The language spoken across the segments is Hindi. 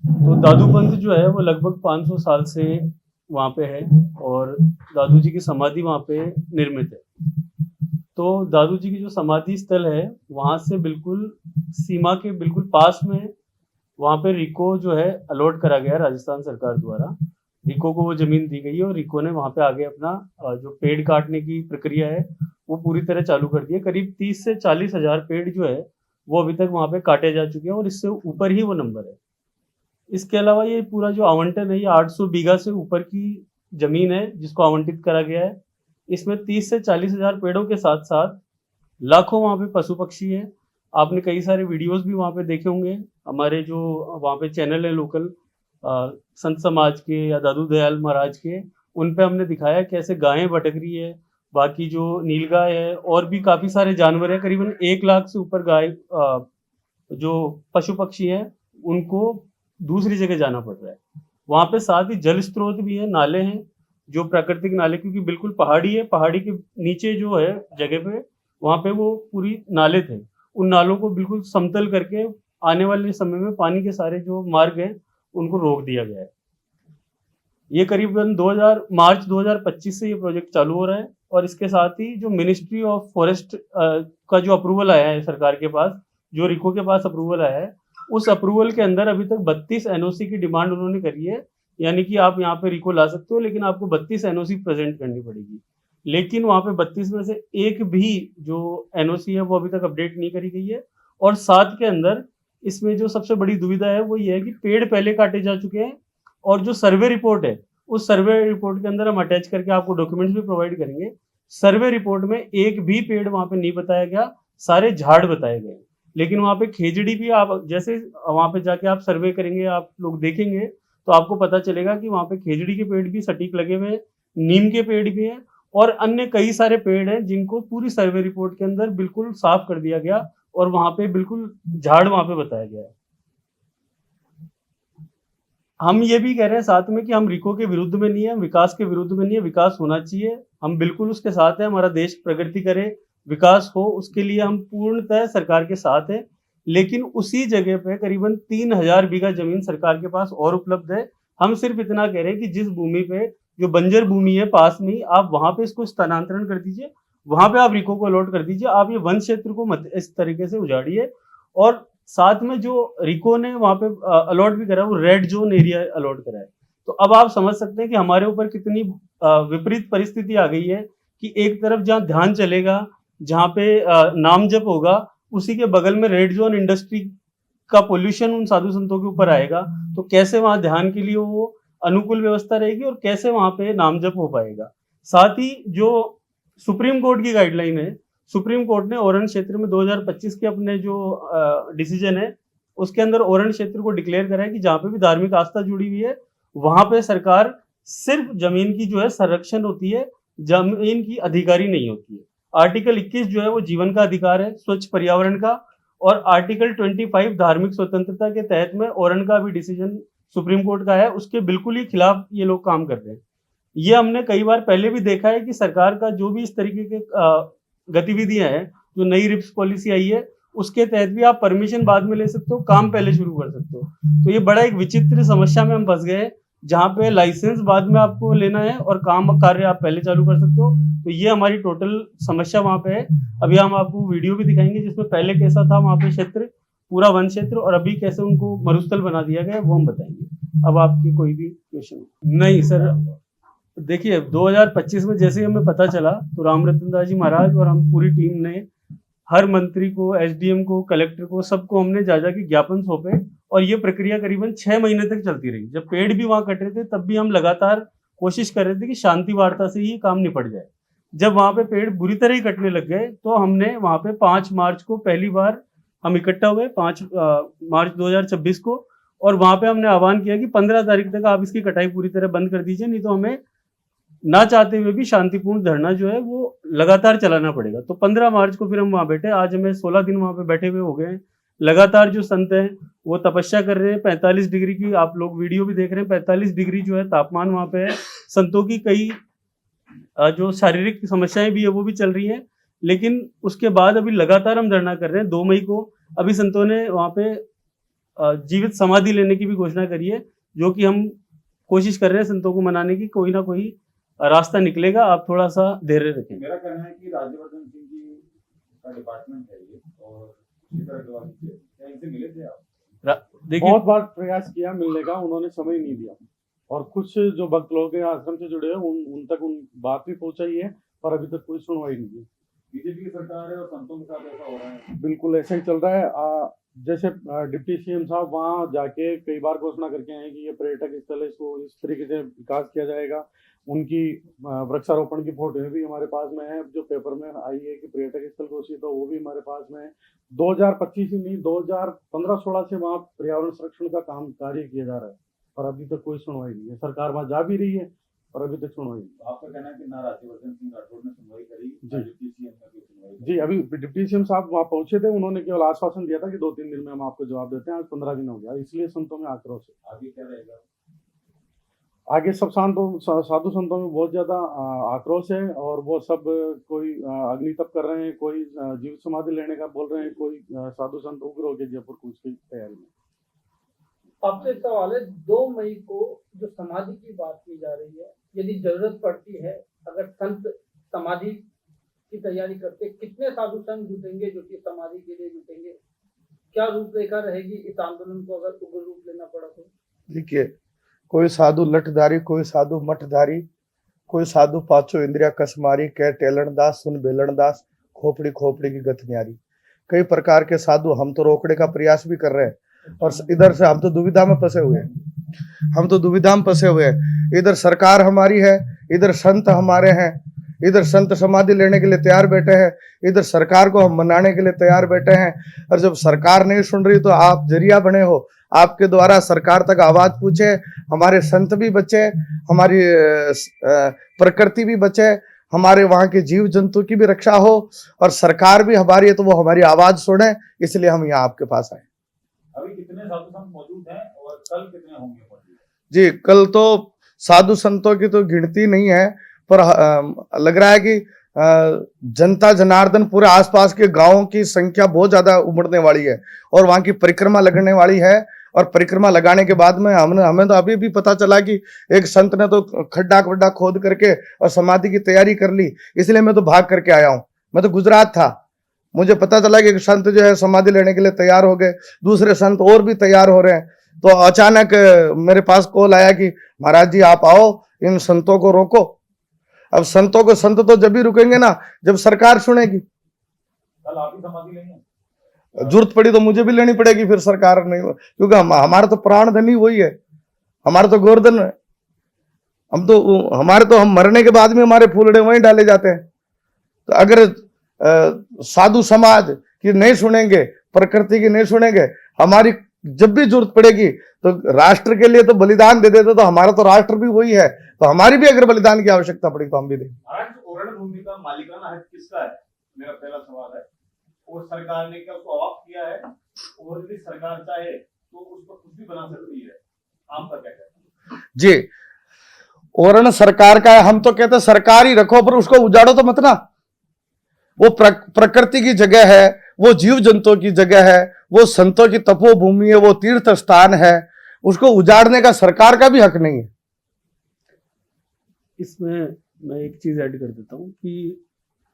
तो दादूपंथ जो है वो लगभग 500 साल से वहाँ पे है और दादू जी की समाधि वहाँ पे निर्मित है। तो दादू जी की जो समाधि स्थल है वहाँ से बिल्कुल सीमा के बिल्कुल पास में वहाँ पे रिको जो है अलॉट करा गया है राजस्थान सरकार द्वारा। रिको को वो जमीन दी गई है और रिको ने वहाँ पे आगे अपना जो पेड़ काटने की प्रक्रिया है वो पूरी तरह चालू कर दी है। करीब 30 से 40 हजार पेड़ जो है वो अभी तक वहाँ पे काटे जा चुके हैं और इससे ऊपर ही वो नंबर है। इसके अलावा ये पूरा जो आवंटन है ये 800 बीघा से ऊपर की जमीन है जिसको आवंटित करा गया है। इसमें 30 से 40 हजार पेड़ों के साथ साथ लाखों वहाँ पे पशु पक्षी हैं। आपने कई सारे वीडियोस भी वहाँ पे देखे होंगे। हमारे जो वहाँ पे चैनल है लोकल संत समाज के या दादू दयाल महाराज के, उन पे हमने दिखाया कैसे गायें भटक रही है। बाकी जो नीलगाय है और भी काफी सारे जानवर है, करीबन 1 लाख से ऊपर गाय जो पशु पक्षी हैं उनको दूसरी जगह जाना पड़ रहा है। वहाँ पे साथ ही जल स्रोत भी है, नाले हैं जो प्राकृतिक नाले, क्योंकि बिल्कुल पहाड़ी है, पहाड़ी के नीचे जो है जगह पे वहाँ पे वो पूरी नाले थे। उन नालों को बिल्कुल समतल करके आने वाले समय में पानी के सारे जो मार्ग हैं उनको रोक दिया गया है। ये करीबन 2000 मार्च 2025 से ये प्रोजेक्ट चालू हो रहा है और इसके साथ ही जो मिनिस्ट्री ऑफ फॉरेस्ट का जो अप्रूवल आया है सरकार के पास, जो रिको के पास अप्रूवल आया है, उस अप्रूवल के अंदर अभी तक 32 एनओसी की डिमांड उन्होंने करी है। यानी कि आप यहाँ पे रिको ला सकते हो लेकिन आपको 32 एनओसी प्रेजेंट करनी पड़ेगी। लेकिन वहाँ पे 32 में से एक भी जो एनओसी है वो अभी तक अपडेट नहीं करी गई है। और साथ के अंदर इसमें जो सबसे बड़ी दुविधा है वो ये है कि पेड़ पहले काटे जा चुके हैं और जो सर्वे रिपोर्ट है उस सर्वे रिपोर्ट के अंदर हम अटैच करके आपको डॉक्यूमेंट्स भी प्रोवाइड करेंगे। सर्वे रिपोर्ट में एक भी पेड़ वहां पे नहीं बताया गया, सारे झाड़ बताए गए। लेकिन वहां पे खेजड़ी भी, आप जैसे वहां पे जाके आप सर्वे करेंगे, आप लोग देखेंगे तो आपको पता चलेगा कि वहां पे खेजड़ी के पेड़ भी सटीक लगे हुए हैं, नीम के पेड़ भी हैं और अन्य कई सारे पेड़ हैं जिनको पूरी सर्वे रिपोर्ट के अंदर बिल्कुल साफ कर दिया गया और वहां पे बिल्कुल झाड़ वहां पे बताया गया है। हम ये भी कह रहे हैं साथ में कि हम रिको के विरुद्ध में नहीं है, हम विकास के विरुद्ध में नहीं है, विकास होना चाहिए, हम बिल्कुल उसके साथ हैं। हमारा देश प्रगति करे, विकास हो, उसके लिए हम पूर्णतः सरकार के साथ हैं। लेकिन उसी जगह पे करीबन 3000 बीघा जमीन सरकार के पास और उपलब्ध है। हम सिर्फ इतना कह रहे हैं कि जिस भूमि पे जो बंजर भूमि है पास में ही, आप वहां पे इसको स्थानांतरण कर दीजिए, वहां पे आप रिको को अलॉट कर दीजिए। आप ये वन क्षेत्र को मत इस तरीके से उजाड़िए। और साथ में जो रिको ने वहां पे अलॉट भी करा, वो रेड जोन एरिया अलॉट करा है। तो अब आप समझ सकते हैं कि हमारे ऊपर कितनी विपरीत परिस्थिति आ गई है कि एक तरफ जहां ध्यान चलेगा, जहां पे नाम जप होगा, उसी के बगल में रेड जोन इंडस्ट्री का पोल्यूशन उन साधु संतों के ऊपर आएगा। तो कैसे वहां ध्यान के लिए वो अनुकूल व्यवस्था रहेगी और कैसे वहां पे नाम जप हो पाएगा। साथ ही जो सुप्रीम कोर्ट की गाइडलाइन है, सुप्रीम कोर्ट ने ओरन क्षेत्र में 2025 के अपने जो डिसीजन है उसके अंदर ओरन क्षेत्र को डिक्लेयर करा है कि जहां पे भी धार्मिक आस्था जुड़ी हुई है वहां पे सरकार सिर्फ जमीन की जो है संरक्षण होती है, जमीन की अधिकारी नहीं होती है। आर्टिकल 21 जो है वो जीवन का अधिकार है, स्वच्छ पर्यावरण का। और आर्टिकल 25 धार्मिक स्वतंत्रता के तहत में ओरन का भी डिसीजन सुप्रीम कोर्ट का है, उसके बिल्कुल ही खिलाफ ये लोग काम कर रहे हैं। ये हमने कई बार पहले भी देखा है कि सरकार का जो भी इस तरीके के गतिविधियां हैं, जो नई रिप्स पॉलिसी आई है उसके तहत भी आप परमिशन बाद में ले सकते हो, काम पहले शुरू कर सकते हो। तो ये बड़ा एक विचित्र समस्या में हम फंस गए, जहां पे लाइसेंस बाद में आपको लेना है और काम कार्य आप पहले चालू कर सकते हो। तो ये हमारी टोटल समस्या वहां पे है। अभी हम आपको वीडियो भी दिखाएंगे जिसमें पहले कैसा था वहां पे क्षेत्र, पूरा वन क्षेत्र, और अभी कैसे उनको मरुस्थल बना दिया गया वो हम बताएंगे। अब आपकी कोई भी क्वेश्चन? नहीं सर, देखिए 2025 में जैसे ही हमें पता चला तो राम रतन दास जी महाराज और हम पूरी टीम ने हर मंत्री को, एसडीएम को, कलेक्टर को, सबको हमने जा जाके ज्ञापन सौंपे और ये प्रक्रिया करीबन 6 महीने तक चलती रही। जब पेड़ भी वहां कट रहे थे तब भी हम लगातार कोशिश कर रहे थे कि शांति वार्ता से ही काम निपट जाए। जब वहां पे पेड़ बुरी तरह ही कटने लग गए तो हमने वहां पे 5 मार्च को पहली बार हम इकट्ठा हुए, 5 मार्च 2026 को, और वहां पे हमने आह्वान किया कि 15 तारीख तक आप इसकी कटाई पूरी तरह बंद कर दीजिए, नहीं तो हमें ना चाहते हुए भी शांतिपूर्ण धरना जो है वो लगातार चलाना पड़ेगा। तो 15 मार्च को फिर हम वहां बैठे, आज हमें 16 दिन वहां पे बैठे हुए हो गए। लगातार जो संत हैं वो तपस्या कर रहे हैं, 45 डिग्री की, आप लोग वीडियो भी देख रहे हैं, 45 डिग्री जो है तापमान वहां पे है। संतों की कई जो शारीरिक समस्याएं भी है वो भी चल रही है, लेकिन उसके बाद अभी लगातार हम धरना कर रहे हैं। 2 मई को अभी संतों ने वहां पे जीवित समाधि लेने की भी घोषणा करी है, जो कि हम कोशिश कर रहे हैं संतों को मनाने की, कोई ना कोई रास्ता निकलेगा, आप थोड़ा सा धैर्य रखें। मेरा कहना है कि राज्यवर्धन सिंह जी का डिपार्टमेंट है ये, और इसी तरह के वाली चीजें, क्या इनसे मिले थे आप? देखिए, बहुत बार प्रयास किया मिलने का, उन्होंने समय नहीं दिया, और कुछ जो भक्त लोग हैं आश्रम से जुड़े हैं उन तक उन बात भी पहुंचाई है, पर अभी तक कोई सुनवाई नहीं है। बीजेपी की सरकार है और संतों के साथ ऐसा हो रहा है। बिल्कुल ऐसा ही चल रहा है। जैसे डिप्टी सीएम साहब वहाँ जाके कई बार घोषणा करके आए कि ये पर्यटक स्थल है, इसको इस तरीके से विकास किया जाएगा। उनकी वृक्षारोपण की फोटो भी हमारे पास में है, जो पेपर में आई है कि पर्यटक स्थल घोषित हो, वो भी हमारे पास में है। 2025 ही नहीं, 2015-16 से वहाँ पर्यावरण संरक्षण का काम कार्य किया जा रहा है, पर अभी तक कोई सुनवाई नहीं है। सरकार वहाँ जा भी रही है, पर अभी तक सुनवाई नहीं। आपका कहना है कि ना राज्यवर्धन सिंह राठौड़ ने सुनवाई करी, जी। डिप्टी सीएम ने भी सुनवाई करी। जी, अभी डिप्टी सीएम साहब वहाँ पहुंचे थे, उन्होंने केवल आश्वासन दिया था कि 2-3 दिन में हम आपको जवाब देते हैं। आज 15 दिन हो गया, इसलिए संतों में आक्रोश है। आगे क्या रहेगा? आगे सब साधु संतों में बहुत ज्यादा आक्रोश है, और वो सब कोई अग्नि तप कर रहे हैं, कोई जीवित समाधि लेने का बोल रहे हैं, कोई साधु संत उग्र होकर जयपुर कूच की तैयारी में। आपसे सवाल है, 2 मई को जो समाधि की बात की जा रही है, यदि जरूरत पड़ती है, अगर संत समाधि की तैयारी करते, कितने साधु संत जुटेंगे जो कि समाधि के लिए जुटेंगे? क्या रूपरेखा रहेगी इस आंदोलन को अगर उग्र रूप लेना पड़ा तो? देखिए, कोई साधु लठधारी, कोई साधु मठधारी, कोई साधु पांचों इंद्रिया कसमारी, कह टेलन दास सुन बेलन दास, खोपड़ी खोपड़ी की गत न्यारी। कई प्रकार के साधु हम तो रोकने का प्रयास भी कर रहे हैं, और इधर से हम तो दुविधा में फंसे हुए हैं। इधर सरकार हमारी है, इधर संत हमारे हैं, इधर संत समाधि लेने के लिए तैयार बैठे हैं, इधर सरकार को हम मनाने के लिए तैयार बैठे हैं। और जब सरकार नहीं सुन रही तो आप जरिया बने हो, आपके द्वारा सरकार तक आवाज पूछे, हमारे संत भी बचे, हमारी प्रकृति भी बचे, हमारे वहां के जीव जंतु की भी रक्षा हो, और सरकार भी हमारी है तो वो हमारी आवाज सुने, इसलिए हम यहाँ आपके पास आए। अभी कितने साधु संत मौजूद हैं और कल कितने होंगे मौजूद? जी, कल तो साधु संतों की तो गिनती नहीं है, पर लग रहा है कि जनता जनार्दन पूरे आसपास के गांवों की संख्या बहुत ज्यादा उमड़ने वाली है, और वहां की परिक्रमा लगने वाली है। और परिक्रमा लगाने के बाद में हमें तो अभी भी पता चला कि एक संत ने तो खड्डा खोद करके और समाधि की तैयारी कर ली, इसलिए मैं तो भाग करके आया हूँ। मैं तो गुजरात था, मुझे पता चला कि एक संत जो है समाधि लेने के लिए तैयार हो गए, दूसरे संत और भी तैयार हो रहे हैं। तो अचानक मेरे पास कॉल आया कि महाराज जी आप आओ, इन संतों को रोको। अब संत तो जब भी रुकेंगे ना जब सरकार सुनेगी। कल आप ही समाधि लेंगे? जरूरत पड़ी तो मुझे भी लेनी पड़ेगी, फिर सरकार नहीं, क्योंकि हमारा तो प्राण धन ही वही है, हमारा तो गोवर्धन है। हम मरने के बाद में हमारे फूलड़े वहीं डाले जाते हैं। तो अगर साधु समाज की नहीं सुनेंगे, प्रकृति की नहीं सुनेंगे, हमारी जब भी जरूरत पड़ेगी तो राष्ट्र के लिए तो बलिदान दे देते, तो हमारा तो राष्ट्र भी वही है, तो हमारी भी अगर बलिदान की आवश्यकता पड़ी तो हम भी देंगे। ओरण भूमि का मालिकाना हक किसका है, मेरा पहला सवाल है। और सरकार ने क्या उसको अवाप्त किया है? और यदि सरकार चाहे तो उसको कुछ भी बना सकती है, आपका क्या कहना है? जी, ओरण सरकार का है, हम तो कहते सरकार ही रखो, पर उसको उजाड़ो तो मत ना। वो प्रकृति की जगह है, वो जीव जंतुओं की जगह है, वो संतों की तपोभूमि है, वो तीर्थ स्थान है, उसको उजाड़ने का सरकार का भी हक नहीं है। इसमें मैं एक चीज ऐड कर देता हूँ कि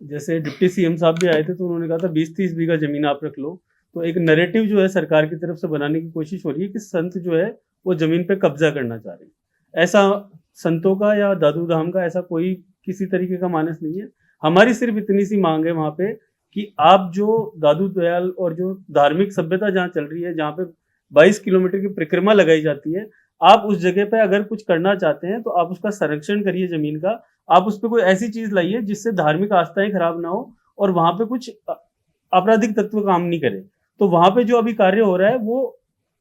जैसे डिप्टी सीएम साहब भी आए थे तो उन्होंने कहा था 20-30 बीघा जमीन आप रख लो, तो एक नैरेटिव जो है सरकार की तरफ से बनाने की कोशिश हो रही है कि संत जो है वो जमीन पे कब्जा करना चाह रहे हैं। ऐसा संतों का या दादू धाम का ऐसा कोई किसी तरीके का मानस नहीं है। हमारी सिर्फ इतनी सी मांग है वहां पे कि आप जो दादू दयाल और जो धार्मिक सभ्यता जहाँ चल रही है, जहाँ पे 22 किलोमीटर की परिक्रमा लगाई जाती है, आप उस जगह पे अगर कुछ करना चाहते हैं तो आप उसका संरक्षण करिए जमीन का। आप उस पर कोई ऐसी चीज लाइए जिससे धार्मिक आस्थाएं खराब ना हो और वहां पे कुछ आपराधिक तत्व काम नहीं करे। तो वहां पे जो अभी कार्य हो रहा है वो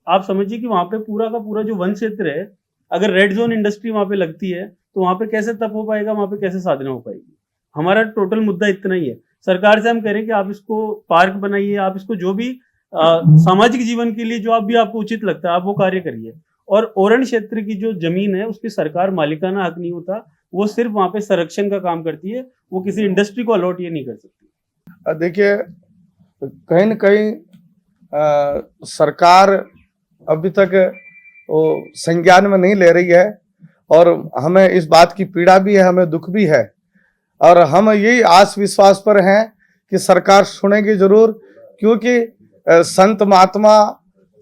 आप समझिए कि वहां पे पूरा का पूरा जो वन क्षेत्र है, अगर रेड जोन इंडस्ट्री वहां पे लगती है तो वहां पे कैसे तप हो पाएगा, वहां पे कैसे साधना हो पाएगी। हमारा टोटल मुद्दा इतना ही है। सरकार से हम कह रहे हैं कि आप इसको पार्क बनाइए, आप इसको जो भी सामाजिक जीवन के लिए जो आप भी आपको उचित लगता है आप वो कार्य करिए। और ओरण क्षेत्र की जो जमीन है उसकी सरकार मालिकाना हक नहीं होता, वो सिर्फ वहां पे संरक्षण का काम करती है, वो किसी इंडस्ट्री को अलॉट ये नहीं कर सकती। देखिए, कहीं न कहीं सरकार अभी तक वो संज्ञान में नहीं ले रही है और हमें इस बात की पीड़ा भी है, हमें दुख भी है और हम यही आस विश्वास पर हैं कि सरकार सुनेगी जरूर, क्योंकि संत महात्मा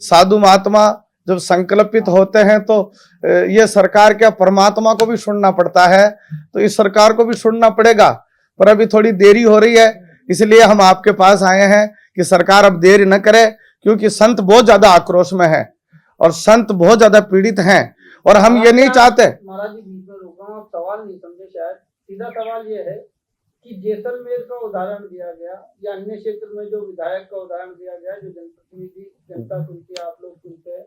साधु महात्मा जब संकल्पित होते हैं तो ये सरकार क्या परमात्मा को भी सुनना पड़ता है, तो इस सरकार को भी सुनना पड़ेगा। पर अभी थोड़ी देरी हो रही है, इसलिए हम आपके पास आए हैं कि सरकार अब देरी न करे, क्योंकि संत बहुत ज्यादा आक्रोश में है और संत बहुत ज्यादा पीड़ित हैं और हम ये नहीं चाहते। महाराज जी बीच में रोक रहा हूँ, सवाल नहीं समझे शायद। सीधा सवाल ये है कि जैसलमेर का उदाहरण दिया गया या अन्य क्षेत्र में जो विधायक का उदाहरण दिया गया, जो जनप्रतिनिधि जनता सुनती है, आप लोग सुनते हैं,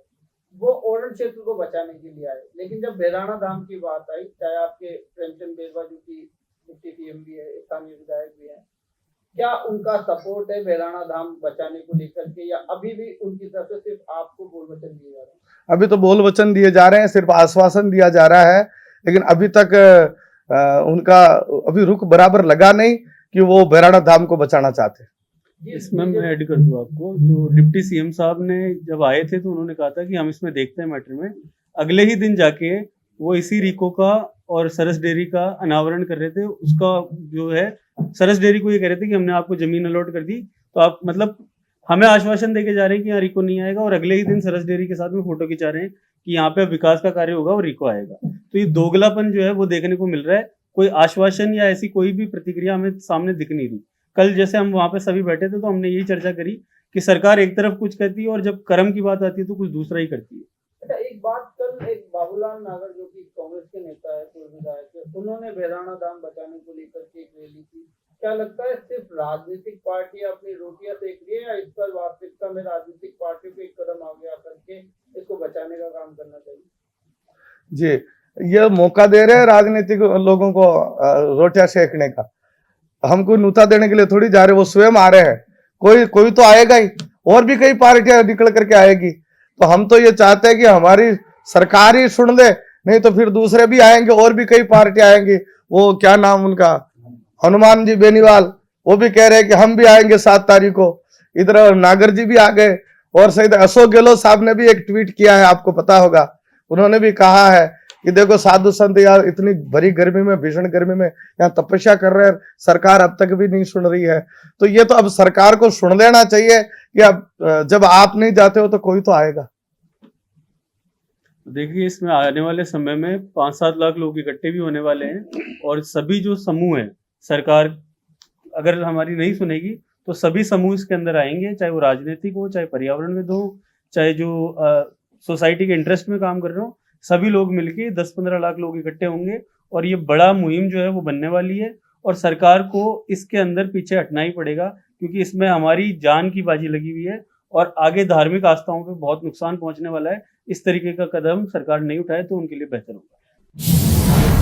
वो ओरण क्षेत्र को बचाने के लिए आए। लेकिन जब भैराणा धाम की बात आई, चाहे आपके प्रेमचंद बेरवा जो की डिप्टी सीएम भी है, स्थानीय विधायक भी है, क्या उनका सपोर्ट है भैराणा धाम बचाने को लेकर के, या अभी भी उनकी तरफ से सिर्फ आपको बोल वचन दिए जा रहे हैं? अभी तो बोल वचन दिए जा रहे हैं, सिर्फ आश्वासन दिया जा रहा है, लेकिन अभी तक उनका अभी रुख बराबर लगा नहीं कि वो भैराणा धाम को बचाना चाहते। इसमें मैं ऐड कर दूं आपको, जो डिप्टी सीएम साहब ने जब आए थे तो उन्होंने कहा था कि हम इसमें देखते हैं मैटर में। अगले ही दिन जाके वो इसी रिको का और सरस डेयरी का अनावरण कर रहे थे। उसका जो है सरस डेयरी को ये कह रहे थे कि हमने आपको जमीन अलॉट कर दी, तो आप मतलब हमें आश्वासन देके जा रहे हैं कि यहाँ रिको नहीं आएगा, और अगले ही दिन सरस डेयरी के साथ में फोटो खिंचा रहे हैं कि यहाँ पे विकास का कार्य होगा और रिको आएगा। तो ये दोगलापन जो है वो देखने को मिल रहा है। कोई आश्वासन या ऐसी कोई भी प्रतिक्रिया हमें सामने दिख नहीं रही। कल जैसे हम वहां पे सभी बैठे थे तो हमने यही चर्चा करी कि सरकार एक तरफ कुछ कहती है और जब कर्म की बात आती है तो कुछ दूसरा ही करती है। अच्छा, एक बात, कल एक बाबूलाल नागर जो कि कांग्रेस के नेता है, पूर्व विधायक है, उन्होंने भैराणा धाम बचाने को लेकर के एक रैली की। क्या लगता है सिर्फ राजनीतिक पार्टी अपनी रोटियां सेक रही है, या इस पर वास्तविकता में राजनीतिक पार्टी को एक कदम आगे आकर के इसको बचाने का काम करना चाहिए? जी, ये मौका दे रहे हैं राजनीतिक लोगों को रोटियां सेकने का। हमको न्यूता देने के लिए थोड़ी जा रहे, वो स्वयं आ रहे हैं। कोई तो आएगा ही, और भी कई पार्टियां निकल करके आएगी। तो हम तो ये चाहते हैं कि हमारी सरकार ही सुन ले, नहीं तो फिर दूसरे भी आएंगे, और भी कई पार्टियां आएंगी। वो क्या नाम उनका, हनुमान जी बेनीवाल, वो भी कह रहे हैं कि हम भी आएंगे 7 तारीख को। इधर नागर जी भी आ गए, और सही अशोक गहलोत साहब ने भी एक ट्वीट किया है, आपको पता होगा। उन्होंने भी कहा है कि देखो साधु संत यार इतनी भरी गर्मी में, भीषण गर्मी में यहाँ तपस्या कर रहे हैं, सरकार अब तक भी नहीं सुन रही है। तो ये तो अब सरकार को सुन लेना चाहिए कि अब जब आप नहीं जाते हो तो कोई तो आएगा। देखिए, इसमें आने वाले समय में 5-7 लाख लोग इकट्ठे भी होने वाले हैं, और सभी जो समूह हैं, सरकार अगर हमारी नहीं सुनेगी तो सभी समूह इसके अंदर आएंगे, चाहे वो राजनीतिक हो, चाहे पर्यावरणविद हो, चाहे जो सोसाइटी के इंटरेस्ट में काम कर रहे हो। सभी लोग मिलके 10-15 लाख लोग इकट्ठे होंगे, और ये बड़ा मुहिम जो है वो बनने वाली है, और सरकार को इसके अंदर पीछे हटना ही पड़ेगा, क्योंकि इसमें हमारी जान की बाजी लगी हुई है और आगे धार्मिक आस्थाओं पे बहुत नुकसान पहुंचने वाला है। इस तरीके का कदम सरकार नहीं उठाए तो उनके लिए बेहतर होगा।